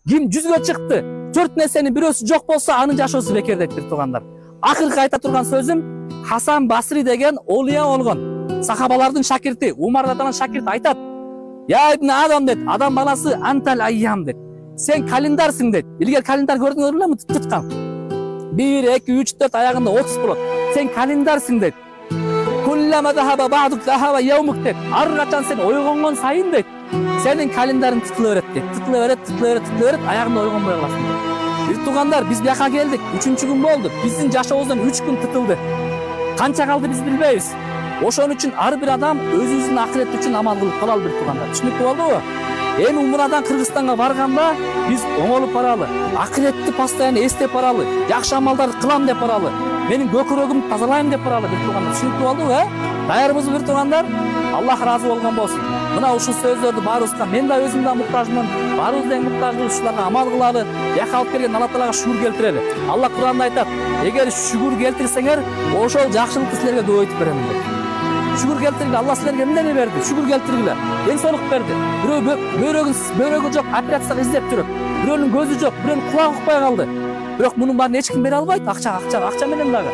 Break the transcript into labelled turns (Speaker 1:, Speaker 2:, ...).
Speaker 1: Ким жүзгө чыкты? 4 нерсенин бирөөсү жок болсо, анын жашоосу бекер дейт бир туугандар. Акыркы айта турган сөзүм Хасан Басри деген олия болгон. Сахабалардын шакирти, Умар радалан шакирти айтат. Я ибн Адам дейт, адам баласы антал айям дейт. Сен календарсың дейт. Илгер календар көрдүңөр белеби? Туткан. 1, 2, 3, 4 аягында 30 болот. Сен календарсың дейт. Куллама захаба ба'дук захаба яумук дейт. Ар качан сен ойгонгон сайын дейт. Сенин календарың тытыла берет дейт. Тытыла берет, аягында ойгонбой каласың дейт. Бир туугандар, биз бияка келдик. 3-күн болду. Биздин жашообуздон 3 күн тытылды. Канча калды биз билбейбиз. Ошон үчүн ар бир адам өзүнүн акырети үчүн амал кылып калалы бир туугандар. Түшүнүктүү болдубу? Эми умрадан Кыргызстанга барганда биз оңолуп баралы. Акыретти постоянно эстеп баралы. Жакшы амалдар кылам деп баралы. Менин көкүрөгүмдү тазалайм деп баралы бир туугандар. Түшүнүктүү болдубу, Даярбызбы бир туугандар? Аллах разы болгон болсун. Мына ушул сөздөрдү баарыбызга мен да өзүм да муктажмын. Баарыбыз да муктажбыз, ушуларга амал кылалы. Бияка алып келген Алла Таалага шүгүр келтирели. Алла Кур'анда айтат: "Эгер шүгүр келтирсеңер, ошол жакшылыкты силерге дөйөтүп берем" деп. Шүгүр келтиргиле, Алла силерге эмнени берди? Шүгүр келтиргиле. Ден соолук берди. Бирөө бөөрөгү жок, операцияга издеп жүрөт. Бирөөнүн көзү жок, бирөөнүн кулагы укпай калды. Бирок мунун баарын эч ким бере албайт. Акча менен дагы.